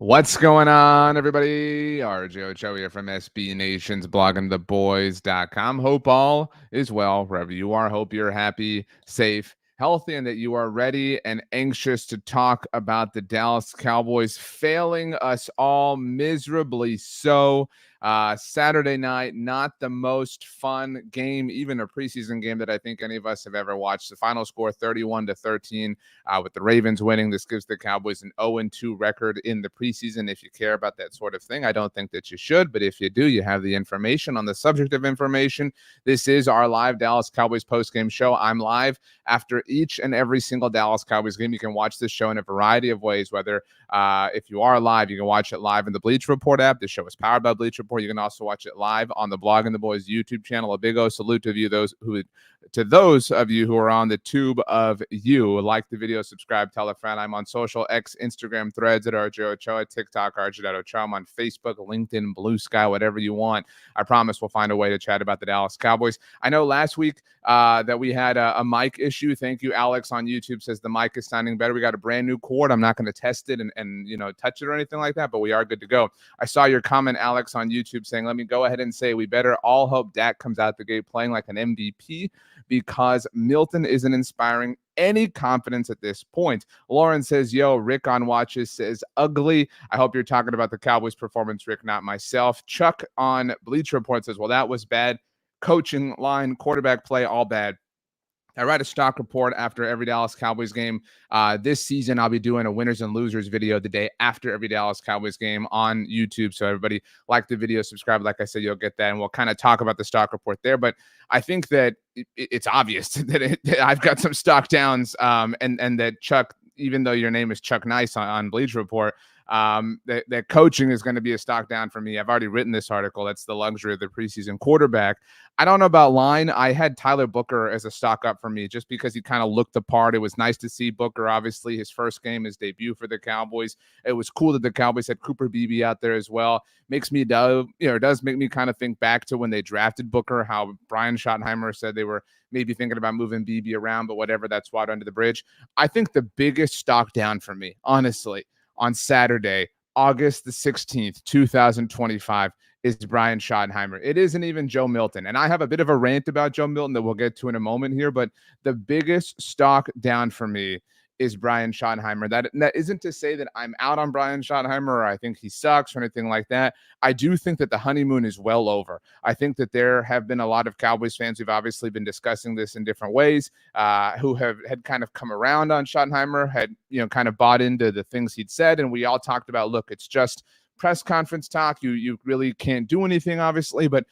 What's going on, everybody? RJ Ochoa here from SB Nation's bloggingtheboys.com. Hope all is well wherever you are. Hope you're happy, safe, healthy, and that you are ready and anxious to talk about the Dallas Cowboys failing us all miserably so. Saturday night, not the most fun game, even a preseason game that I think any of us have ever watched. The final score 31-13. With the Ravens winning, this gives the Cowboys an 0-2 record in the preseason. If you care about that sort of thing, I don't think that you should, but if you do, you have the information. On the subject of information, this is our live Dallas Cowboys postgame show. I'm live after each and every single Dallas Cowboys game. You can watch this show in a variety of ways, whether if you are live, you can watch it live in the Bleach Report app. The show is powered by Bleach Report. You can also watch it live on the Blogging the Boys YouTube channel. A big salute to you, those of you who are on the tube of you. Like the video, subscribe, tell a friend. I'm on social, X, Instagram, Threads at RJ Ochoa, TikTok, RJ.Ochoa. I'm on Facebook, LinkedIn, Blue Sky, whatever you want. I promise we'll find a way to chat about the Dallas Cowboys. I know last week that we had a mic issue. Thank you, Alex on YouTube says the mic is sounding better. We got a brand new cord. I'm not going to test it and touch it or anything like that, but we are good to go. I saw your comment, Alex, on YouTube saying, let me go ahead and say we better all hope Dak comes out the gate playing like an MVP because Milton isn't inspiring any confidence at this point. Lauren says, yo, Rick on watches says ugly. I hope you're talking about the Cowboys performance, Rick, not myself. Chuck on Bleacher Report says, well, that was bad. Coaching, line, quarterback play, all bad. I write a stock report after every Dallas Cowboys game. This season, I'll be doing a winners and losers video the day after every Dallas Cowboys game on YouTube. So everybody like the video, subscribe. Like I said, you'll get that. And we'll kind of talk about the stock report there. But I think that it's obvious that I've got some stock downs and that Chuck, even though your name is Chuck Nice on Bleacher Report, that coaching is going to be a stock down for me. I've already written this article. That's the luxury of the preseason quarterback. I don't know about line. I had Tyler Booker as a stock up for me just because he kind of looked the part. It was nice to see Booker, obviously, his first game, his debut for the Cowboys. It was cool that the Cowboys had Cooper Beebe out there as well. Makes me, does make me kind of think back to when they drafted Booker, how Brian Schottenheimer said they were maybe thinking about moving Beebe around, but whatever, that's water under the bridge. I think the biggest stock down for me, honestly, on Saturday, August the 16th, 2025, is Brian Schottenheimer. It isn't even Joe Milton. And I have a bit of a rant about Joe Milton that we'll get to in a moment here, but the biggest stock down for me is Brian Schottenheimer. That isn't to say that I'm out on Brian Schottenheimer or I think he sucks or anything like that. I do think that the honeymoon is well over. I think that there have been a lot of Cowboys fans who've obviously been discussing this in different ways, who had kind of come around on Schottenheimer, had kind of bought into the things he'd said, and we all talked about, look, it's just press conference talk. You really can't do anything, obviously, but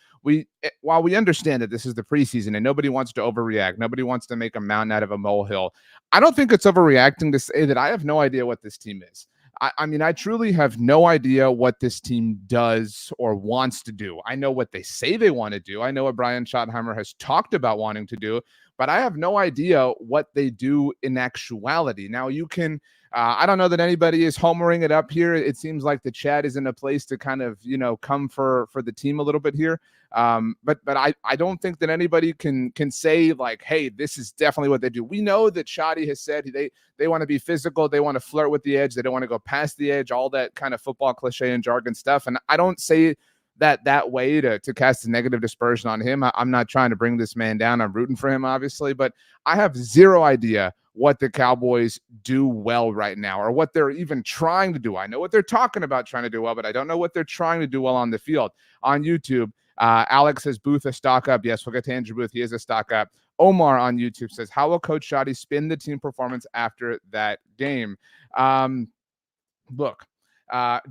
while we understand that this is the preseason and nobody wants to overreact, nobody wants to make a mountain out of a molehill, I don't think it's overreacting to say that I have no idea what this team is. I mean, I truly have no idea what this team does or wants to do. I know what they say they want to do. I know what Brian Schottenheimer has talked about wanting to do, but I have no idea what they do in actuality. Now, you can I don't know that anybody is homering it up here. It seems like the chat is in a place to kind of, come for the team a little bit here. But I don't think that anybody can say like, hey, this is definitely what they do. We know that Shoddy has said they want to be physical. They want to flirt with the edge. They don't want to go past the edge, all that kind of football cliche and jargon stuff. And I don't say that way to cast a negative dispersion on him. I'm not trying to bring this man down. I'm rooting for him, obviously, but I have zero idea what the Cowboys do well right now or what they're even trying to do. I know what they're talking about trying to do well, but I don't know what they're trying to do well on the field. On YouTube, Alex says Booth a stock up. Yes, we'll get to Andrew Booth. He is a stock up. Omar on YouTube says, how will Coach Shoddy spin the team performance after that game? Look,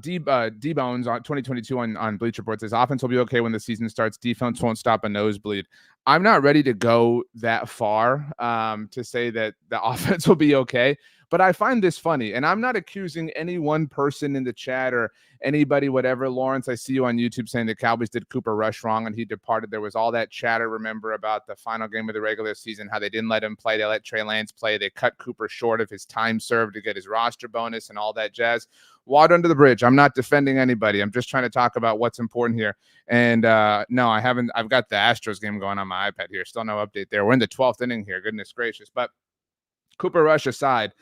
D-Bones on 2022 on Bleacher Report says offense will be okay when the season starts. Defense won't stop a nosebleed. I'm not ready to go that far to say that the offense will be okay, but I find this funny, and I'm not accusing any one person in the chat or anybody, whatever. Lawrence, I see you on YouTube saying the Cowboys did Cooper Rush wrong and he departed. There was all that chatter, remember, about the final game of the regular season, how they didn't let him play. They let Trey Lance play. They cut Cooper short of his time served to get his roster bonus and all that jazz. Water under the bridge. I'm not defending anybody. I'm just trying to talk about what's important here. And no, I haven't. I've got the Astros game going on my iPad here. Still no update there. We're in the 12th inning here. Goodness gracious. But Cooper Rush aside,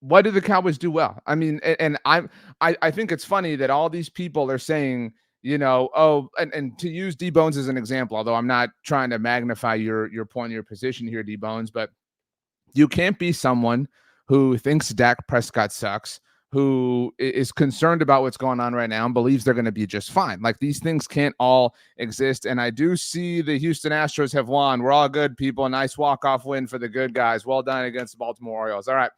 what do the Cowboys do well? I mean, I think it's funny that all these people are saying, and to use D Bones as an example, although I'm not trying to magnify your point, your position here, D Bones, but you can't be someone who thinks Dak Prescott sucks, who is concerned about what's going on right now and believes they're going to be just fine. Like, these things can't all exist. And I do see the Houston Astros have won. We're all good, people. A nice walk-off win for the good guys. Well done against the Baltimore Orioles. All right.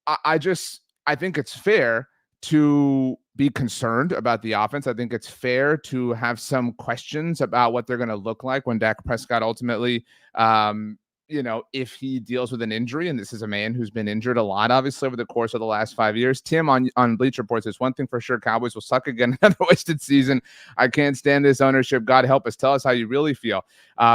I think it's fair to be concerned about the offense. I think it's fair to have some questions about what they're going to look like when Dak Prescott ultimately, if he deals with an injury. And this is a man who's been injured a lot, obviously, over the course of the last 5 years. Tim on Bleacher Report says, one thing for sure, Cowboys will suck again. Another wasted season. I can't stand this ownership. God help us. Tell us how you really feel.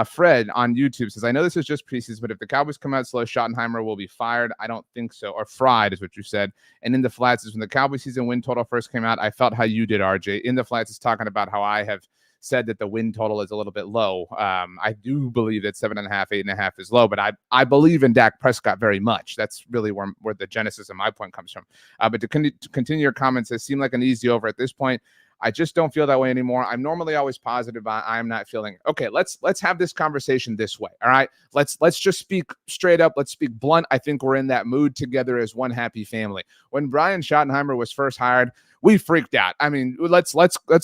Fred on YouTube says, I know this is just preseason, but if the Cowboys come out slow, Schottenheimer will be fired. I don't think so. Or fried is what you said. And in the flats is when the Cowboys season win total first came out, I felt how you did, RJ. In the flats is talking about how I have said that the win total is a little bit low. I do believe that 7.5, 8.5 is low, but I believe in Dak Prescott very much. That's really where the genesis of my point comes from. But to continue your comments, it seemed like an easy over at this point. I just don't feel that way anymore. I'm normally always positive, but I'm not feeling okay. Let's have this conversation this way. All right. Let's just speak straight up. Let's speak blunt. I think we're in that mood together as one happy family. When Brian Schottenheimer was first hired, we freaked out. I mean, let's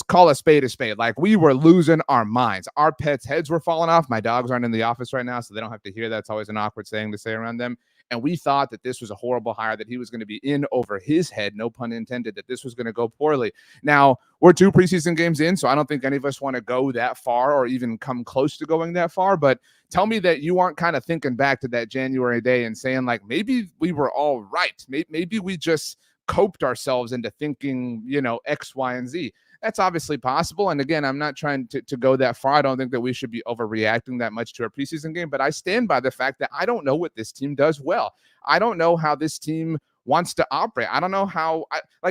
call a spade a spade. Like, we were losing our minds. Our pets' heads were falling off. My dogs aren't in the office right now, so they don't have to hear that. It's always an awkward saying to say around them. And we thought that this was a horrible hire, that he was going to be in over his head, no pun intended, that this was going to go poorly. Now, we're 2 preseason games in, so I don't think any of us want to go that far or even come close to going that far. But tell me that you aren't kind of thinking back to that January day and saying, like, maybe we were all right. Maybe we just coped ourselves into thinking, X, Y, and Z. That's obviously possible. And again, I'm not trying to go that far. I don't think that we should be overreacting that much to a preseason game, but I stand by the fact that I don't know what this team does well. I don't know how this team wants to operate. I don't know how,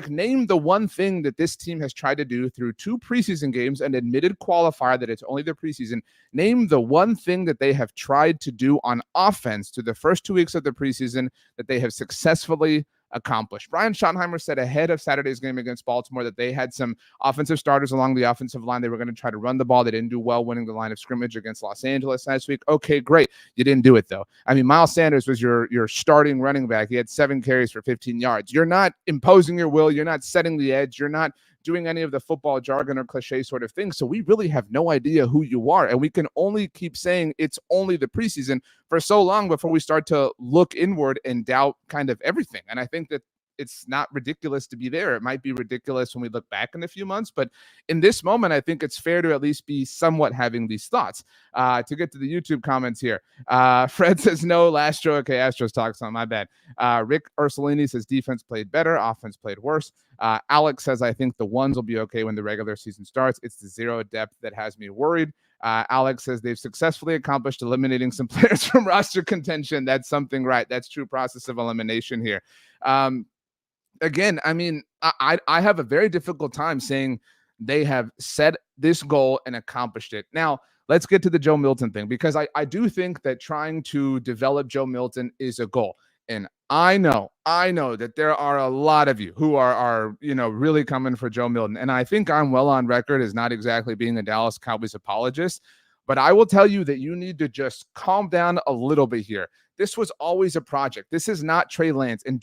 name the one thing that this team has tried to do through 2 preseason games, an admitted qualifier that it's only the preseason. Name the one thing that they have tried to do on offense through the first 2 weeks of the preseason that they have successfully accomplished. Brian Schottenheimer said ahead of Saturday's game against Baltimore that they had some offensive starters along the offensive line. They were going to try to run the ball. They didn't do well winning the line of scrimmage against Los Angeles last week. Okay, great. You didn't do it, though. I mean, Miles Sanders was your starting running back. He had 7 carries for 15 yards. You're not imposing your will. You're not setting the edge. You're not doing any of the football jargon or cliche sort of things. So we really have no idea who you are. And we can only keep saying it's only the preseason for so long before we start to look inward and doubt kind of everything. And I think that it's not ridiculous to be there. It might be ridiculous when we look back in a few months, but in this moment, I think it's fair to at least be somewhat having these thoughts. To get to the YouTube comments here, Fred says no, Astro. Okay, Astros talks on, my bad. Rick Ursulini says defense played better, offense played worse. Alex says, I think the ones will be okay when the regular season starts. It's the zero depth that has me worried. Alex says they've successfully accomplished eliminating some players from roster contention. That's something, right? That's true process of elimination here. Again, I mean, I have a very difficult time saying they have set this goal and accomplished it. Now, let's get to the Joe Milton thing, because I do think that trying to develop Joe Milton is a goal. And I know that there are a lot of you who are really coming for Joe Milton. And I think I'm well on record as not exactly being a Dallas Cowboys apologist. But I will tell you that you need to just calm down a little bit here. This was always a project. This is not Trey Lance. And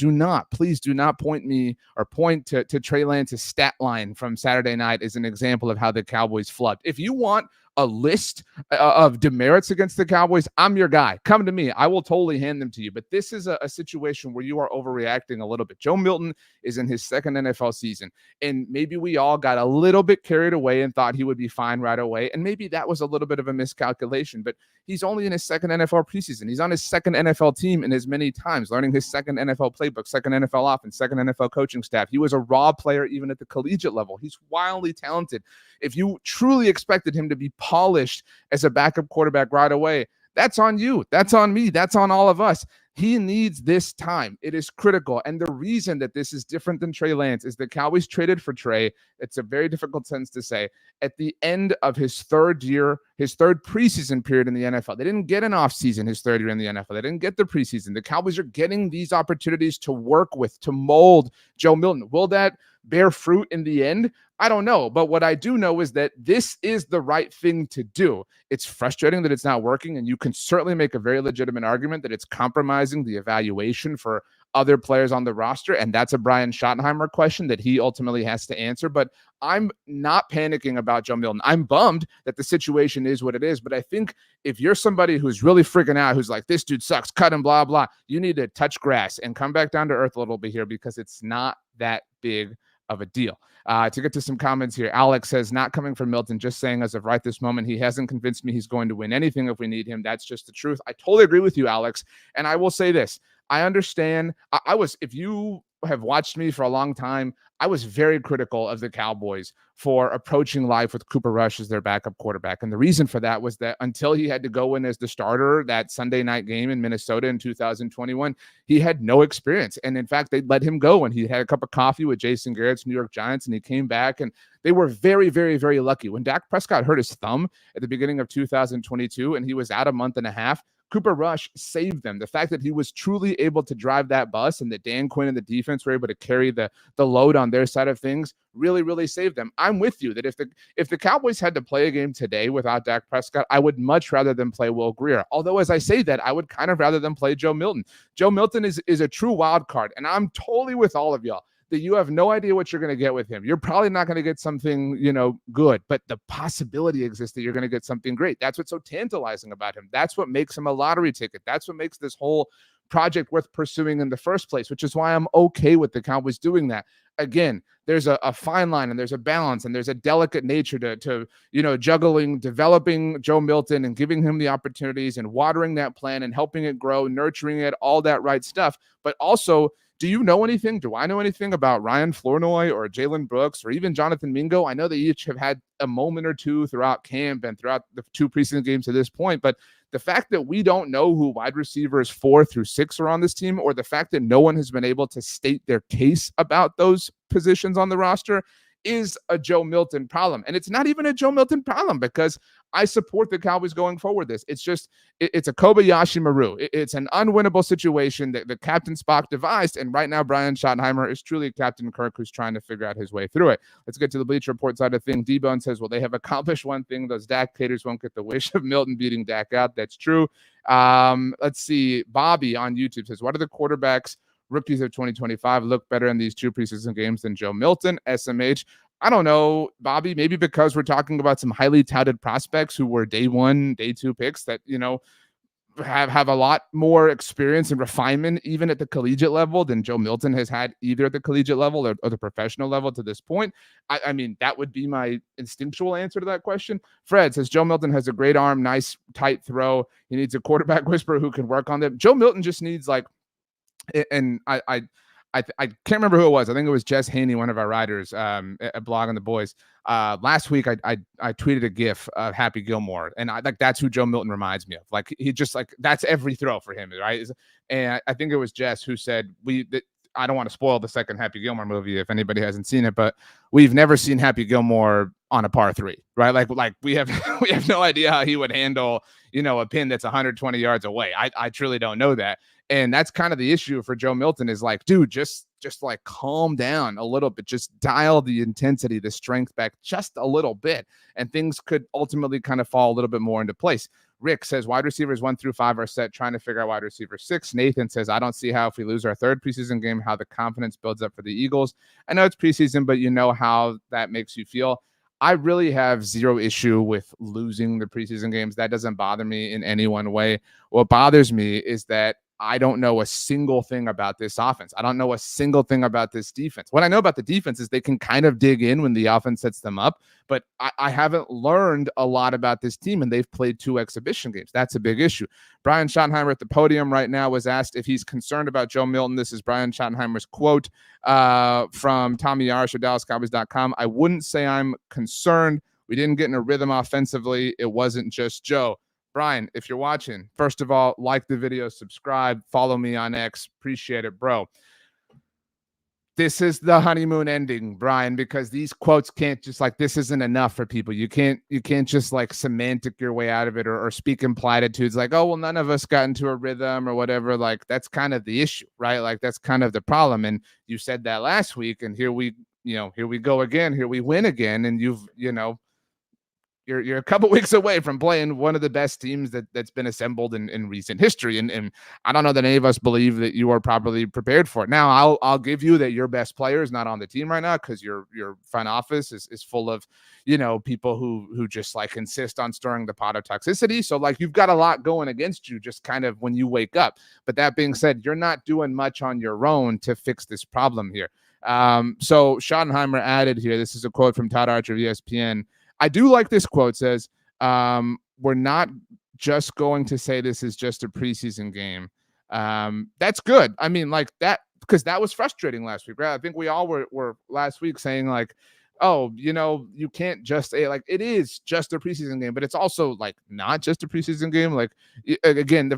please do not point to Trey Lance's stat line from Saturday night as an example of how the Cowboys flubbed. If you want a list of demerits against the Cowboys, I'm your guy. Come to me. I will totally hand them to you. But this is a situation where you are overreacting a little bit. Joe Milton is in his 2nd NFL season, and maybe we all got a little bit carried away and thought he would be fine right away. And maybe that was a little bit of a miscalculation, but he's only in his 2nd NFL preseason. He's on his 2nd NFL team in as many times, learning his 2nd NFL playbook, 2nd NFL offense, 2nd NFL coaching staff. He was a raw player even at the collegiate level. He's wildly talented. If you truly expected him to be polished as a backup quarterback right away, that's on you. That's on me. That's on all of us. He needs this time. It is critical. And the reason that this is different than Trey Lance is the Cowboys traded for Trey. It's a very difficult sentence to say. At the end of his third preseason period in the NFL. They didn't get an offseason his third year in the NFL. They didn't get the preseason. The Cowboys are getting these opportunities to work with, to mold Joe Milton. Will that bear fruit in the end? I don't know. But what I do know is that this is the right thing to do. It's frustrating that it's not working, and you can certainly make a very legitimate argument that it's compromising the evaluation for other players on the roster, and that's a Brian Schottenheimer question that he ultimately has to answer. But I'm not panicking about Joe Milton. I'm bummed that the situation is what it is, but I think if you're somebody who's really freaking out, who's like, this dude sucks, cut him, blah, blah, you need to touch grass and come back down to earth a little bit here, because it's not that big of a deal. To get to some comments here, Alex says, not coming from Milton, just saying as of right this moment, he hasn't convinced me he's going to win anything if we need him. That's just the truth. I totally agree with you, Alex. And I will say this. I understand. If you have watched me for a long time, I was very critical of the Cowboys for approaching life with Cooper Rush as their backup quarterback. And the reason for that was that until he had to go in as the starter that Sunday night game in Minnesota in 2021, he had no experience. And in fact, they let him go, and he had a cup of coffee with Jason Garrett's New York Giants, and he came back, and they were very, very, very lucky. When Dak Prescott hurt his thumb at the beginning of 2022 and he was out a month and a half, Cooper Rush saved them. The fact that he was truly able to drive that bus, and that Dan Quinn and the defense were able to carry the load on their side of things really, really saved them. I'm with you that if the Cowboys had to play a game today without Dak Prescott, I would much rather them play Will Grier. Although, as I say that, I would kind of rather them play Joe Milton. Joe Milton is a true wild card, and I'm totally with all of y'all that you have no idea what you're going to get with him. You're probably not going to get something, good, but the possibility exists that you're going to get something great. That's what's so tantalizing about him. That's what makes him a lottery ticket. That's what makes this whole project worth pursuing in the first place, which is why I'm okay with the Cowboys doing that. Again, there's a fine line, and there's a balance, and there's a delicate nature to juggling, developing Joe Milton and giving him the opportunities and watering that plan and helping it grow, nurturing it, all that right stuff. But also, do you know anything? Do I know anything about Ryan Flournoy or Jalen Brooks or even Jonathan Mingo? I know they each have had a moment or two throughout camp and throughout the 2 preseason games to this point, but the fact that we don't know who wide receivers 4 through 6 are on this team, or the fact that no one has been able to state their case about those positions on the roster, is a Joe Milton problem. And it's not even a Joe Milton problem, because I support the Cowboys going forward. It's a Kobayashi Maru. It's an unwinnable situation that the Captain Spock devised. And right now, Brian Schottenheimer is truly Captain Kirk, who's trying to figure out his way through it. Let's get to the Bleacher Report side of things. D-Bone says, well, they have accomplished one thing. Those Dak haters won't get the wish of Milton beating Dak out. That's true. Let's see. Bobby on YouTube says, what are the quarterbacks rookies of 2025 look better in these 2 preseason games than Joe Milton? SMH. I don't know, Bobby, maybe because we're talking about some highly touted prospects who were day 1, day 2 picks that, have a lot more experience and refinement even at the collegiate level than Joe Milton has had either at the collegiate level or the professional level to this point. I mean, that would be my instinctual answer to that question. Fred says Joe Milton has a great arm, nice tight throw. He needs a quarterback whisperer who can work on them. Joe Milton just needs and I can't remember who it was. I think it was Jess Haney, one of our writers at Blog on the Boys. Last week, I tweeted a GIF of Happy Gilmore, and that's who Joe Milton reminds me of. Like, he just that's every throw for him, right? And I think it was Jess who said I don't want to spoil the second Happy Gilmore movie if anybody hasn't seen it, but we've never seen Happy Gilmore on a par 3, right? Like we have we have no idea how he would handle a pin that's 120 yards away. I truly don't know that. And that's kind of the issue for Joe Milton is dude, just calm down a little bit, just dial the intensity, the strength back just a little bit, and things could ultimately kind of fall a little bit more into place. Rick says wide receivers 1 through 5 are set, trying to figure out wide receiver 6. Nathan says, I don't see how if we lose our 3rd preseason game, how the confidence builds up for the Eagles. I know it's preseason, but you know how that makes you feel. I really have zero issue with losing the preseason games. That doesn't bother me in any one way. What bothers me is that I don't know a single thing about this offense. I don't know a single thing about this defense. What I know about the defense is they can kind of dig in when the offense sets them up, but I haven't learned a lot about this team, and they've played 2 exhibition games. That's a big issue. Brian Schottenheimer at the podium right now was asked if he's concerned about Joe Milton. This is Brian Schottenheimer's quote from Tommy Yarsh of DallasCowboys.com. I wouldn't say I'm concerned. We didn't get in a rhythm offensively. It wasn't just Joe. Brian, if you're watching, first of all, like the video, subscribe, follow me on X. Appreciate it, bro. This is the honeymoon ending, Brian, because these quotes can't just like, this isn't enough for people. You can't just like semantic your way out of it or speak in platitudes like, oh, well, none of us got into a rhythm or whatever. Like, that's kind of the issue, right? Like, that's kind of the problem. And you said that last week, and here we go again. Here we win again. And you're a couple weeks away from playing one of the best teams that's been assembled in recent history. And I don't know that any of us believe that you are properly prepared for it. Now, I'll give you that your best player is not on the team right now because your front office is full of, people who just like insist on stirring the pot of toxicity. So like you've got a lot going against you just kind of when you wake up. But that being said, you're not doing much on your own to fix this problem here. So Schottenheimer added here, this is a quote from Todd Archer of ESPN. I do like this quote. Says, we're not just going to say this is just a preseason game. That's good. I mean, like that, because that was frustrating last week, right? I think we all were last week saying like, oh, you can't just say like it is just a preseason game, but it's also like not just a preseason game. Like again,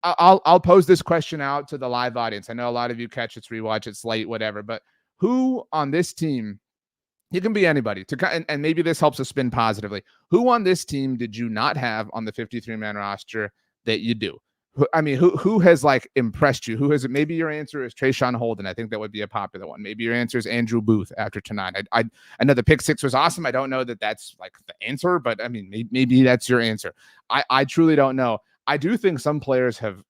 I'll pose this question out to the live audience. I know a lot of you catch it, rewatch it, slate, whatever, but who on this team? You can be anybody and maybe this helps us spin positively. Who on this team did you not have on the 53-man roster that you do? Who has like impressed you? Who has it? Maybe your answer is Trayshawn Holden. I think that would be a popular one. Maybe your answer is Andrew Booth after tonight. I know the pick six was awesome. I don't know that that's like the answer, but I mean, maybe that's your answer. I truly don't know. I do think some players have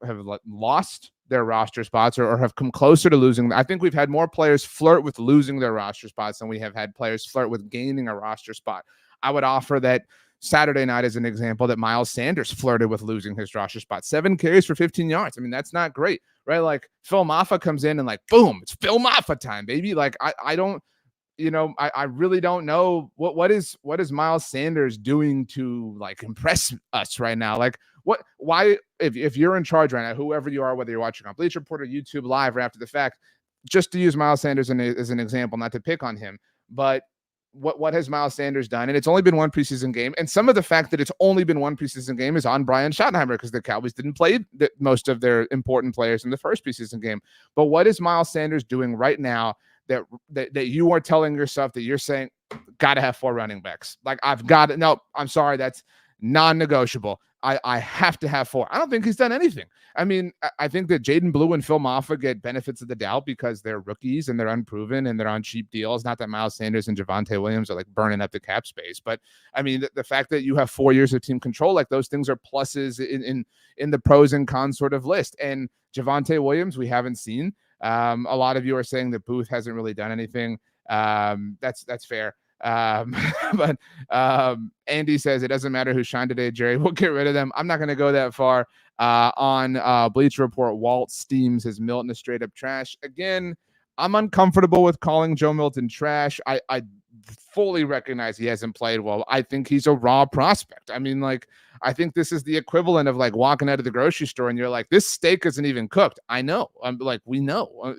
lost their roster spots or have come closer to losing. I think we've had more players flirt with losing their roster spots than we have had players flirt with gaining a roster spot. I would offer that Saturday night as an example that Miles Sanders flirted with losing his roster spot. 7 carries for 15 yards. I mean, that's not great, right? Like Phil Maffa comes in and like, boom, it's Phil Maffa time, baby. Like I don't, I really don't know what is Miles Sanders doing to like impress us right now. Like why, if you're in charge right now, whoever you are, whether you're watching on Bleacher Report or YouTube Live or after the fact, just to use Miles Sanders as an example, not to pick on him, but what has Miles Sanders done? And it's only been one preseason game. And some of the fact that it's only been one preseason game is on Brian Schottenheimer because the Cowboys didn't play most of their important players in the first preseason game. But what is Miles Sanders doing right now that you are telling yourself that you're saying, got to have 4 running backs? Like I've got it. No, I'm sorry. That's non-negotiable. I have to have 4. I don't think he's done anything. I mean, I think that Jaden Blue and Phil Maffa get benefits of the doubt because they're rookies and they're unproven and they're on cheap deals. Not that Miles Sanders and Javonte Williams are like burning up the cap space, but I mean, the fact that you have 4 years of team control, like those things are pluses in the pros and cons sort of list. And Javonte Williams, we haven't seen. A lot of you are saying that Booth hasn't really done anything. That's fair. But Andy says it doesn't matter who shined today, Jerry. We'll get rid of them. I'm not going to go that far. On Bleacher Report, Walt Steams says Milton is straight up trash. Again, I'm uncomfortable with calling Joe Milton trash. I fully recognize he hasn't played well. I think he's a raw prospect. I mean, like, I think this is the equivalent of like walking out of the grocery store and you're like, this steak isn't even cooked. I know. I'm like, we know.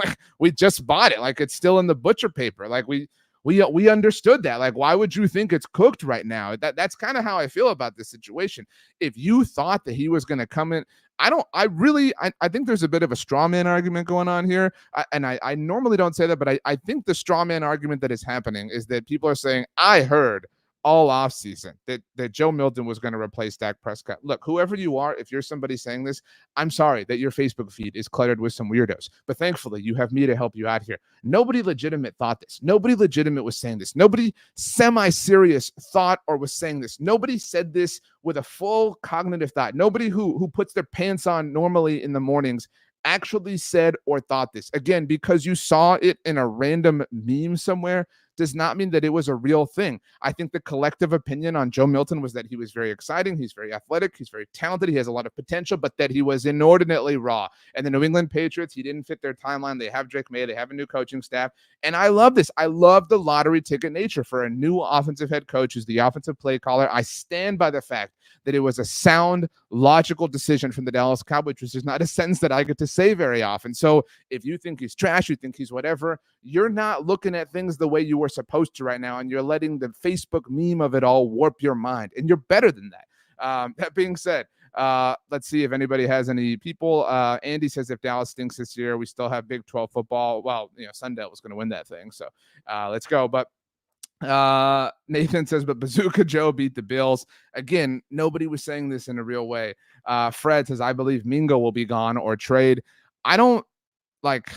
Like, we just bought it. Like, it's still in the butcher paper. Like, we understood that. Like, why would you think it's cooked right now? That's kind of how I feel about this situation. If you thought that he was going to come in, I think there's a bit of a straw man argument going on here. I normally don't say that, but I think the straw man argument that is happening is that people are saying, I heard all offseason that Joe Milton was going to replace Dak Prescott. Look, whoever you are, if you're somebody saying this, I'm sorry that your Facebook feed is cluttered with some weirdos. But thankfully, you have me to help you out here. Nobody legitimate thought this. Nobody legitimate was saying this. Nobody semi-serious thought or was saying this. Nobody said this with a full cognitive thought. Nobody who puts their pants on normally in the mornings actually said or thought this. Again, because you saw it in a random meme somewhere does not mean that it was a real thing. I think the collective opinion on Joe Milton was that he was very exciting, he's very athletic, he's very talented, he has a lot of potential, but that he was inordinately raw. And the New England Patriots, he didn't fit their timeline. They have Drake May, they have a new coaching staff. And I love this. I love the lottery ticket nature for a new offensive head coach who's the offensive play caller. I stand by the fact that it was a sound, logical decision from the Dallas Cowboys, which is not a sentence that I get to say very often. So if you think he's trash, you think he's whatever, you're not looking at things the way you were supposed to right now, and you're letting the Facebook meme of it all warp your mind, and you're better than that. That being said, let's see if anybody has any people. Andy says if Dallas stinks this year, we still have Big 12 football. Well, Sundale was going to win that thing. So let's go. But Nathan says, but Bazooka Joe beat the Bills. Again, nobody was saying this in a real way. Fred says, I believe Mingo will be gone or trade. I don't like,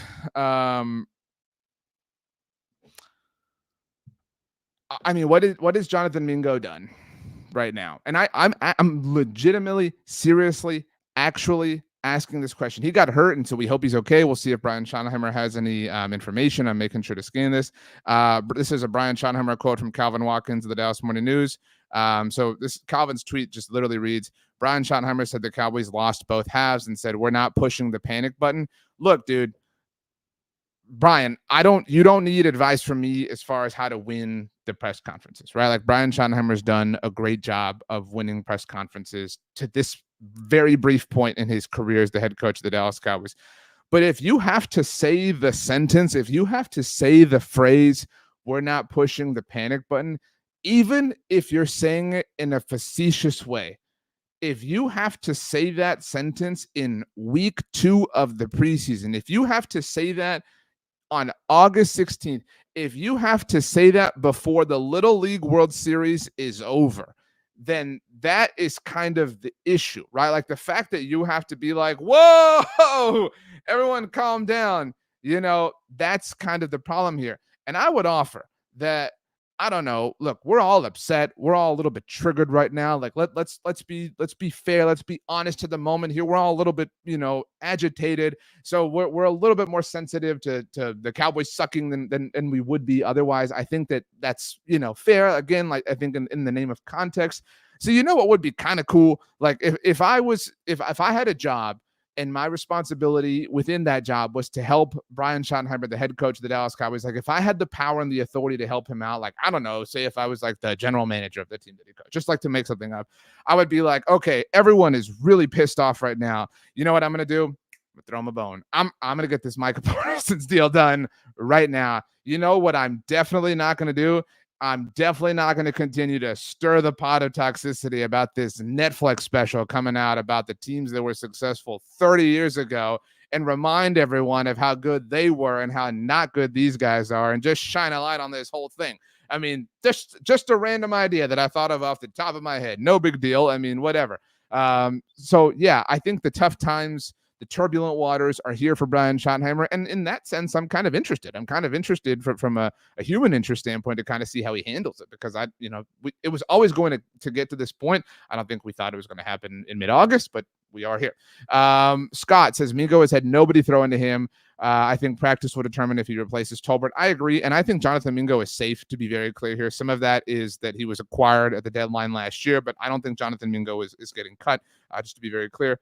what is Jonathan Mingo done right now? And I'm legitimately, seriously, actually asking this question. He got hurt, and so we hope he's okay. We'll see if Brian Schottenheimer has any information. I'm making sure to scan this. This is a Brian Schottenheimer quote from Calvin Watkins of the Dallas Morning News. So this Calvin's tweet just literally reads, Brian Schottenheimer said the Cowboys lost both halves and said, we're not pushing the panic button. Look, dude, Brian, you don't need advice from me as far as how to win the press conferences, right? Like Brian Schottenheimer's done a great job of winning press conferences to this very brief point in his career as the head coach of the Dallas Cowboys. But if you have to say the sentence, if you have to say the phrase, we're not pushing the panic button, even if you're saying it in a facetious way, if you have to say that sentence in week 2 of the preseason, if you have to say that on August 16th, if you have to say that before the Little League World Series is over, then that is kind of the issue, right? Like the fact that you have to be like, whoa, everyone calm down. That's kind of the problem here. And I would offer that, I don't know. Look, we're all upset. We're all a little bit triggered right now. Like let's be fair. Let's be honest to the moment here. We're all a little bit, agitated. So we're a little bit more sensitive to the Cowboys sucking than we would be otherwise. I think that's fair. Again, like I think in the name of context. So what would be kind of cool? Like if I had a job and my responsibility within that job was to help Brian Schottenheimer, the head coach of the Dallas Cowboys. Like if I had the power and the authority to help him out, like, I don't know, say if I was like the general manager of the team that he coached, just like to make something up, I would be like, okay, everyone is really pissed off right now. You know what I'm going to do? I'm going to throw him a bone. I'm going to get this Micah Parsons deal done right now. You know what I'm definitely not going to do? I'm definitely not going to continue to stir the pot of toxicity about this Netflix special coming out about the teams that were successful 30 years ago and remind everyone of how good they were and how not good these guys are and just shine a light on this whole thing. I mean, just a random idea that I thought of off the top of my head. No big deal. I mean, whatever. So, yeah, I think the tough times, the turbulent waters are here for Brian Schottenheimer. And in that sense, I'm kind of interested. I'm kind of interested from a human interest standpoint to kind of see how he handles it, because it was always going to get to this point. I don't think we thought it was going to happen in mid-August, but we are here. Scott says Mingo has had nobody throw into him. I think practice will determine if he replaces Tolbert. I agree. And I think Jonathan Mingo is safe, to be very clear here. Some of that is that he was acquired at the deadline last year, but I don't think Jonathan Mingo is getting cut, just to be very clear.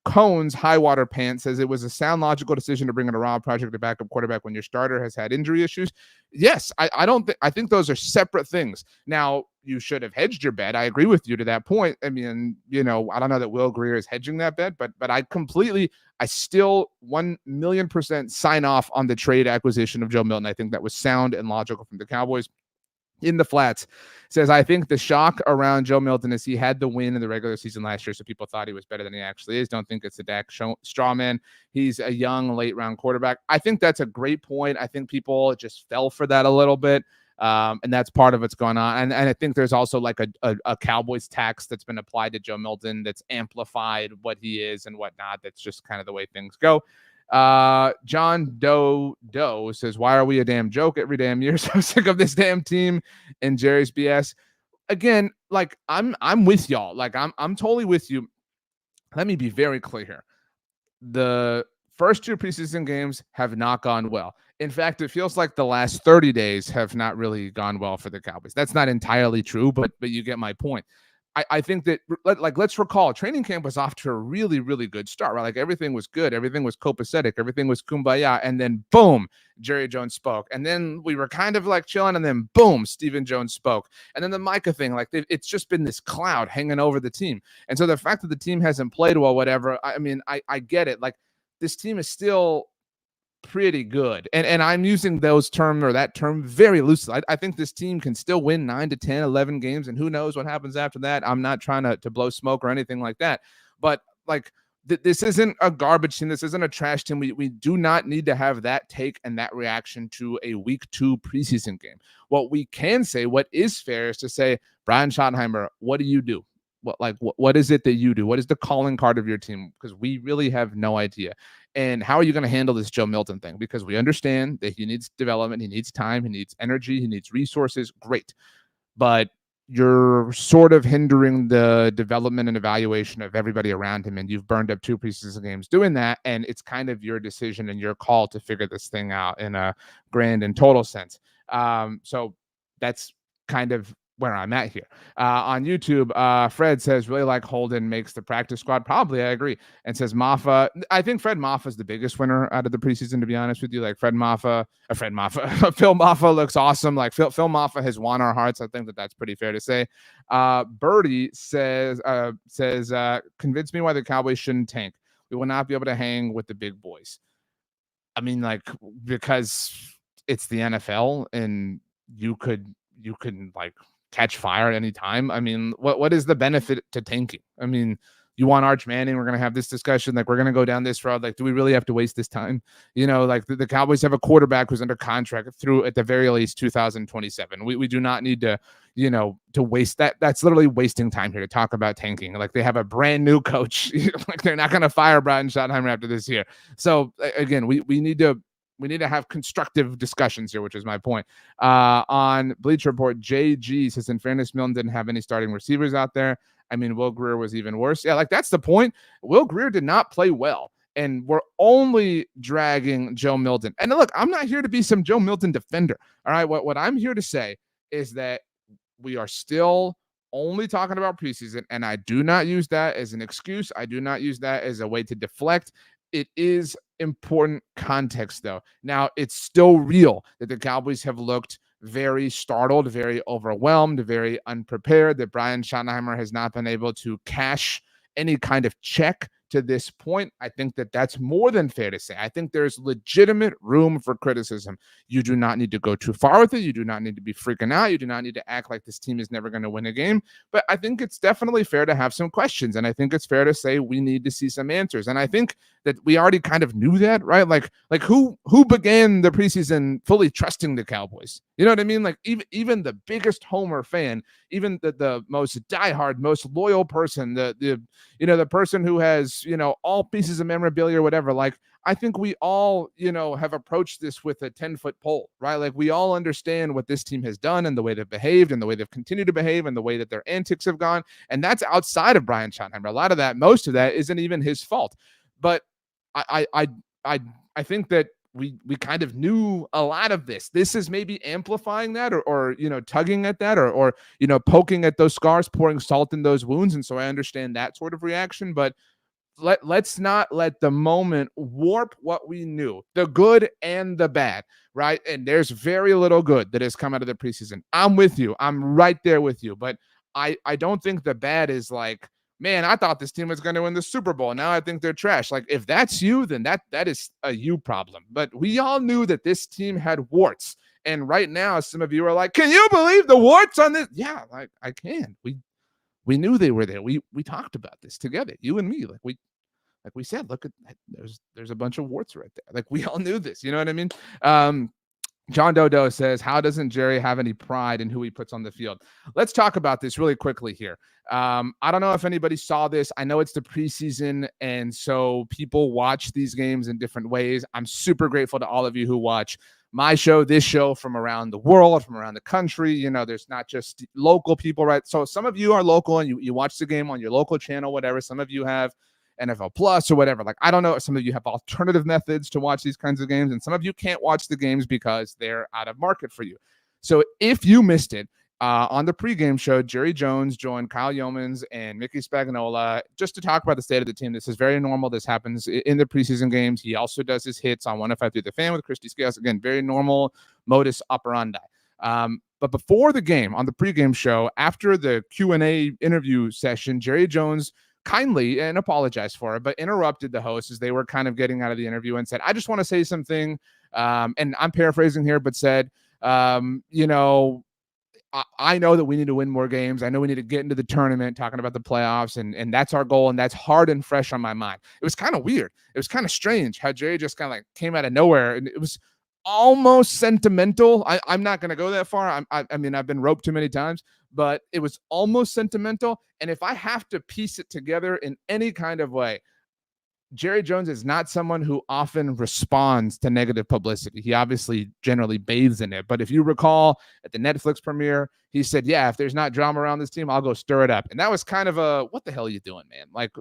Cone's high water pants says it was a sound, logical decision to bring in a Rob Project to backup quarterback when your starter has had injury issues. Yes, I think those are separate things. Now, you should have hedged your bet. I agree with you to that point. I mean, I don't know that Will Grier is hedging that bet, but I still 1,000,000% sign off on the trade acquisition of Joe Milton. I think that was sound and logical from the Cowboys. In the Flats says, I think the shock around Joe Milton is he had the win in the regular season last year, so people thought he was better than he actually is. Don't think it's a Dak straw man. He's a young, late-round quarterback. I think that's a great point. I think people just fell for that a little bit, and that's part of what's going on. And I think there's also like a Cowboys tax that's been applied to Joe Milton that's amplified what he is and whatnot. That's just kind of the way things go. John Doe says, why are we a damn joke every damn year? So sick of this damn team and Jerry's BS. Again, like I'm with y'all. Like I'm totally with you. Let me be very clear here. The first 2 preseason games have not gone well. In fact, it feels like the last 30 days have not really gone well for the Cowboys. That's not entirely true, but you get my point. I think that, like, let's recall, training camp was off to a really, really good start, right? Like, everything was good. Everything was copacetic. Everything was kumbaya. And then, boom, Jerry Jones spoke. And then we were kind of, like, chilling. And then, boom, Stephen Jones spoke. And then the Micah thing, like, it's just been this cloud hanging over the team. And so the fact that the team hasn't played well, whatever, I mean, I get it. Like, this team is still pretty good. And I'm using that term very loosely. I think this team can still win 9 to 10, 11 games, and who knows what happens after that. I'm not trying to blow smoke or anything like that. But like this isn't a garbage team. This isn't a trash team. We do not need to have that take and that reaction to a week 2 preseason game. What we can say, what is fair, is to say, Brian Schottenheimer, what do you do? What is it that you do? What is the calling card of your team? Because we really have no idea. And how are you going to handle this Joe Milton thing? Because we understand that he needs development, he needs time, he needs energy, he needs resources. Great. But you're sort of hindering the development and evaluation of everybody around him. And you've burned up 2 preseason games doing that. And it's kind of your decision and your call to figure this thing out in a grand and total sense. So that's kind of where I'm at here. On YouTube, Fred says, really like Holden makes the practice squad. Probably, I agree. And says Maffa. I think Fred Maffa is the biggest winner out of the preseason, to be honest with you. Like Phil Maffa looks awesome. Like Phil Maffa has won our hearts. I think that's pretty fair to say. Birdie says, convince me why the Cowboys shouldn't tank. We will not be able to hang with the big boys. I mean, like, because it's the NFL and you can like catch fire at any time. I mean, what is the benefit to tanking? I mean, you want Arch Manning, we're going to have this discussion. Like, we're going to go down this road. Like, do we really have to waste this time? You know, like the Cowboys have a quarterback who's under contract through, at the very least, 2027. We do not need to, to waste that. That's literally wasting time here to talk about tanking. Like, they have a brand new coach. Like, they're not going to fire Brian Schottenheimer after this year. So again, we need to have constructive discussions here, which is my point. On Bleacher Report, JG says, in fairness, Milton didn't have any starting receivers out there. I mean, Will Grier was even worse. Yeah, like that's the point. Will Grier did not play well, and we're only dragging Joe Milton. And look, I'm not here to be some Joe Milton defender. All right, what I'm here to say is that we are still only talking about preseason, and I do not use that as an excuse. I do not use that as a way to deflect. It is important context, though. Now, it's still real that the Cowboys have looked very startled, very overwhelmed, very unprepared, that Brian Schottenheimer has not been able to cash any kind of check to this point. I think that's more than fair to say. I think there's legitimate room for criticism. You do not need to go too far with it. You do not need to be freaking out. You do not need to act like this team is never going to win a game. But I think it's definitely fair to have some questions. And I think it's fair to say we need to see some answers. And I think that we already kind of knew that, right? Like who began the preseason fully trusting the Cowboys? You know what I mean? Like even the biggest Homer fan, even the most diehard, most loyal person, the person who has, all pieces of memorabilia or whatever. Like, I think we all, have approached this with a 10-foot pole, right? Like, we all understand what this team has done and the way they've behaved and the way they've continued to behave and the way that their antics have gone. And that's outside of Brian Schottenheimer. A lot of that, most of that isn't even his fault. But I think that we kind of knew a lot of this. This is maybe amplifying that or tugging at that or poking at those scars, pouring salt in those wounds. And so I understand that sort of reaction, but let's not let the moment warp what we knew, the good and the bad, right? And there's very little good that has come out of the preseason. I'm with you. I'm right there with you. But I don't think the bad is like, man, I thought this team was going to win the Super Bowl. Now I think they're trash. Like, if that's you, then that is a you problem. But we all knew that this team had warts. And right now, some of you are like, can you believe the warts on this? Yeah, like I can. We knew they were there. We talked about this together, you and me. Like we said, look at there's a bunch of warts right there. Like, we all knew this. You know what I mean? John Dodo says, how doesn't Jerry have any pride in who he puts on the field? Let's talk about this really quickly here. I don't know if anybody saw this. I know it's the preseason, and so people watch these games in different ways. I'm super grateful to all of you who watch my show, this show, from around the world, from around the country. There's not just local people, right? So some of you are local and you watch the game on your local channel, whatever. Some of you have NFL Plus or whatever. Like, I don't know. Some of you have alternative methods to watch these kinds of games, and some of you can't watch the games because they're out of market for you. So if you missed it, on the pregame show, Jerry Jones joined Kyle Yeomans and Mickey Spagnuolo just to talk about the state of the team. This is very normal. This happens in the preseason games. He also does his hits on 105 Through the Fan with Christy Scales. Again, very normal modus operandi. But before the game, on the pregame show, after the Q&A interview session, Jerry Jones kindly and apologized for it, but interrupted the host as they were kind of getting out of the interview and said, I just want to say something. And I'm paraphrasing here, but said, you know, I know that we need to win more games. I know we need to get into the tournament, talking about the playoffs, and that's our goal, and that's hard and fresh on my mind. It was kind of weird. It was kind of strange how Jerry just kind of like came out of nowhere, and it was almost sentimental. I'm not going to go that far. I mean, I've been roped too many times, but it was almost sentimental. And if I have to piece it together in any kind of way, Jerry Jones is not someone who often responds to negative publicity. He obviously generally bathes in it. But if you recall at the Netflix premiere, he said, yeah, if there's not drama around this team, I'll go stir it up. And that was kind of a, what the hell are you doing, man? Like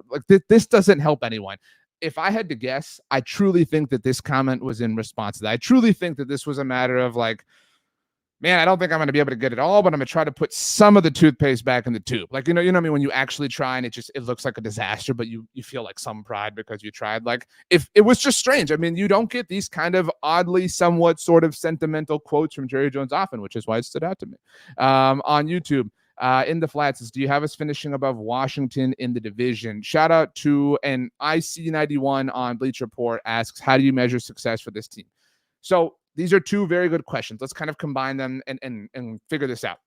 this doesn't help anyone. If I had to guess, I truly think that this comment was in response to that. I truly think that this was a matter of like, man, I don't think I'm going to be able to get it all, but I'm going to try to put some of the toothpaste back in the tube. Like, you know what I mean? When you actually try and it looks like a disaster, but you feel like some pride because you tried. Like, if it was just strange. I mean, you don't get these kind of oddly, somewhat sort of sentimental quotes from Jerry Jones often, which is why it stood out to me. On YouTube, in the flats is, do you have us finishing above Washington in the division? Shout out to an IC91 on Bleacher Report asks, how do you measure success for this team? So these are two very good questions. Let's kind of combine them and figure this out.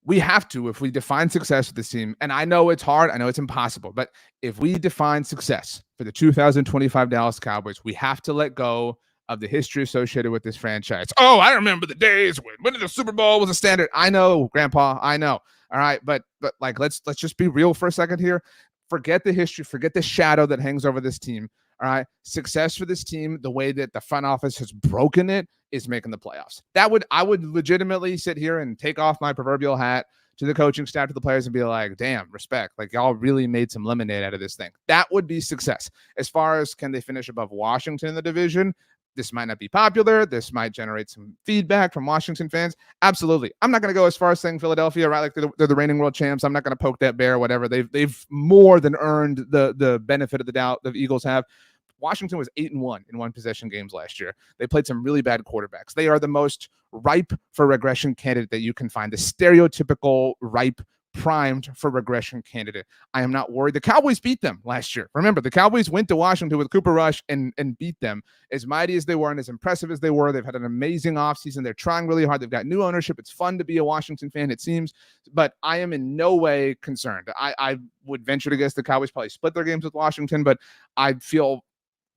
We have to, if we define success for this team, and I know it's hard, I know it's impossible, but if we define success for the 2025 Dallas Cowboys, we have to let go of the history associated with this franchise. Oh, I remember the days when winning the Super Bowl was a standard. I know, Grandpa, I know. All right, but like let's just be real for a second here. Forget the history, forget the shadow that hangs over this team. All right. Success for this team, the way that the front office has broken it, is making the playoffs. I would legitimately sit here and take off my proverbial hat to the coaching staff, to the players, and be like, damn, respect. Like, y'all really made some lemonade out of this thing. That would be success. As far as can they finish above Washington in the division, this might not be popular. This might generate some feedback from Washington fans. Absolutely. I'm not going to go as far as saying Philadelphia, right? Like they're the reigning world champs. I'm not going to poke that bear, whatever. They've more than earned the benefit of the doubt the Eagles have. Washington was 8-1 in one possession games last year. They played some really bad quarterbacks. They are the most ripe for regression candidate that you can find. The stereotypical ripe, primed for regression candidate. I am not worried. The Cowboys beat them last year. Remember, the Cowboys went to Washington with Cooper Rush and beat them. As mighty as they were and as impressive as they were, they've had an amazing offseason. They're trying really hard. They've got new ownership. It's fun to be a Washington fan, it seems. But I am in no way concerned. I would venture to guess the Cowboys probably split their games with Washington, but I feel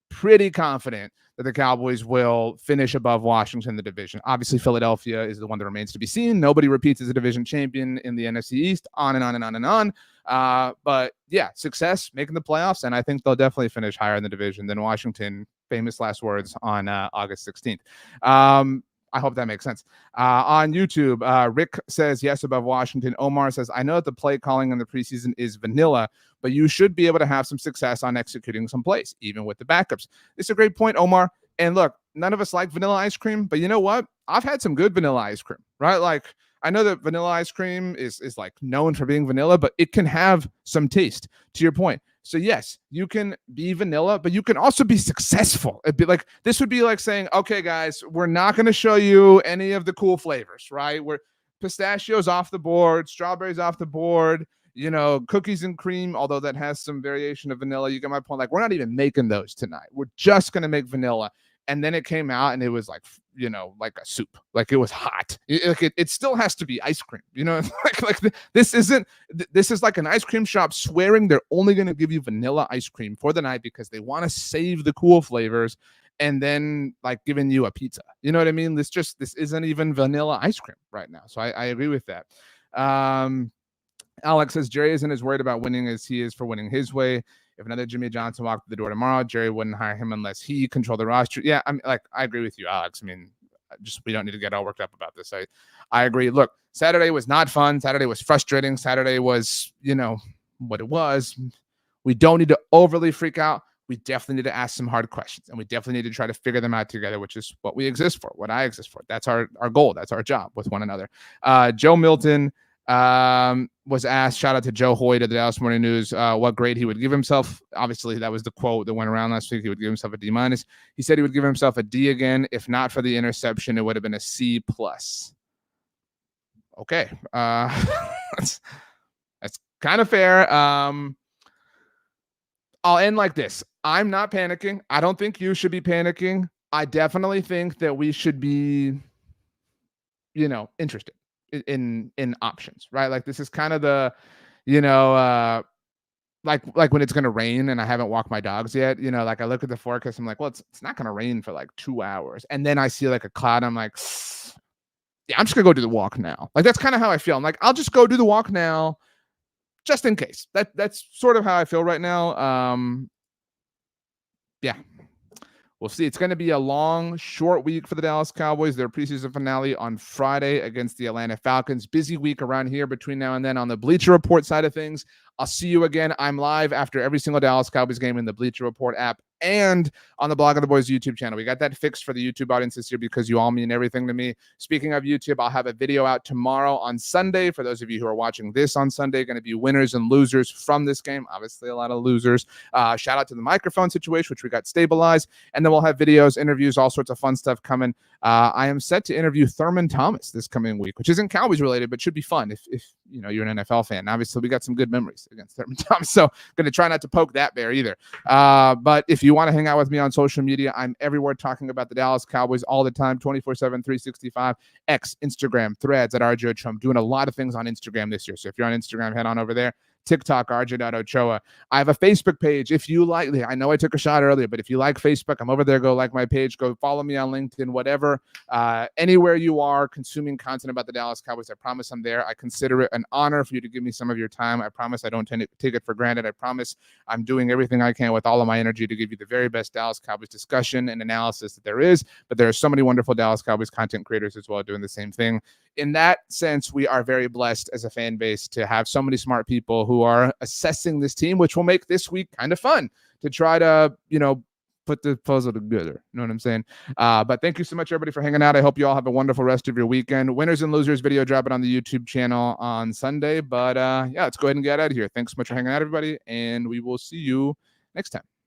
pretty confident that the Cowboys will finish above Washington in the division. Obviously, Philadelphia is the one that remains to be seen. Nobody repeats as a division champion in the NFC East, on and on and on and on. But yeah, success, making the playoffs, and I think they'll definitely finish higher in the division than Washington. Famous last words on August 16th. I hope that makes sense. On YouTube, Rick says yes above Washington. Omar says, I know that the play calling in the preseason is vanilla, but you should be able to have some success on executing some plays, even with the backups. It's a great point, Omar. And look, none of us like vanilla ice cream, but you know what? I've had some good vanilla ice cream, right? Like, I know that vanilla ice cream is like known for being vanilla, but it can have some taste, to your point. So yes, you can be vanilla, but you can also be successful. It'd be like, this would be like saying, okay, guys, we're not going to show you any of the cool flavors, right? We're pistachios off the board, strawberries off the board, cookies and cream, although that has some variation of vanilla. You get my point. Like, we're not even making those tonight. We're just going to make vanilla. And then it came out and it was like, like a soup, like it was hot. It still has to be ice cream, this is like an ice cream shop swearing they're only going to give you vanilla ice cream for the night because they want to save the cool flavors, and then like giving you a pizza. You know what I mean? This isn't even vanilla ice cream right now. So I agree with that. Alex says Jerry isn't as worried about winning as he is for winning his way. If another Jimmy Johnson walked through the door tomorrow, Jerry wouldn't hire him unless he controlled the roster. Yeah, I agree with you, Alex. I mean, we don't need to get all worked up about this. I agree. Look, Saturday was not fun. Saturday was frustrating. Saturday was, what it was. We don't need to overly freak out. We definitely need to ask some hard questions, and we definitely need to try to figure them out together, which is what we exist for, what I exist for. That's our goal. That's our job with one another. Joe Milton was asked, shout out to Joe Hoyt of the Dallas Morning News, what grade he would give himself. Obviously, that was the quote that went around last week. He would give himself a D-. He said he would give himself a D again. If not for the interception, it would have been a C+. Okay. That's Kind of fair. I'll end like this. I'm not panicking. I don't think you should be panicking. I definitely think that we should be, interested in options, right? Like this is kind of the, you know, like when it's gonna rain and I haven't walked my dogs yet, like I look at the forecast, I'm like, well, it's not gonna rain for like 2 hours. And then I see like a cloud, I'm like, yeah, I'm just gonna go do the walk now. Like that's kind of how I feel. I'm like, I'll just go do the walk now, just in case. That's sort of how I feel right now. Yeah. We'll see. It's going to be a long, short week for the Dallas Cowboys. Their preseason finale on Friday against the Atlanta Falcons. Busy week around here between now and then on the Bleacher Report side of things. I'll see you again. I'm live after every single Dallas Cowboys game in the Bleacher Report app and on the Blog of the Boys YouTube channel. We got that fixed for the YouTube audience this year because you all mean everything to me. Speaking of YouTube, I'll have a video out tomorrow on Sunday. For those of you who are watching this on Sunday, going to be winners and losers from this game. Obviously, a lot of losers. Shout out to the microphone situation, which we got stabilized. And then we'll have videos, interviews, all sorts of fun stuff coming. I am set to interview Thurman Thomas this coming week, which isn't Cowboys related, but should be fun if you're an NFL fan. Obviously, we got some good memories against Thurman Thomas, so going to try not to poke that bear either. But if you want to hang out with me on social media, I'm everywhere talking about the Dallas Cowboys all the time, 24/7, 365, X, Instagram, Threads at RJ Ochoa. I'm doing a lot of things on Instagram this year, so if you're on Instagram, head on over there. TikTok, RJ.Ochoa. I have a Facebook page. If you like, I know I took a shot earlier, but if you like Facebook, I'm over there. Go like my page. Go follow me on LinkedIn, whatever. Anywhere you are consuming content about the Dallas Cowboys, I promise I'm there. I consider it an honor for you to give me some of your time. I promise I don't take it for granted. I promise I'm doing everything I can with all of my energy to give you the very best Dallas Cowboys discussion and analysis that there is. But there are so many wonderful Dallas Cowboys content creators as well doing the same thing. In that sense, we are very blessed as a fan base to have so many smart people who are assessing this team, which will make this week kind of fun to try to, put the puzzle together. You know what I'm saying? But thank you so much, everybody, for hanging out. I hope you all have a wonderful rest of your weekend. Winners and losers video dropping on the YouTube channel on Sunday. But yeah, let's go ahead and get out of here. Thanks so much for hanging out, everybody. And we will see you next time.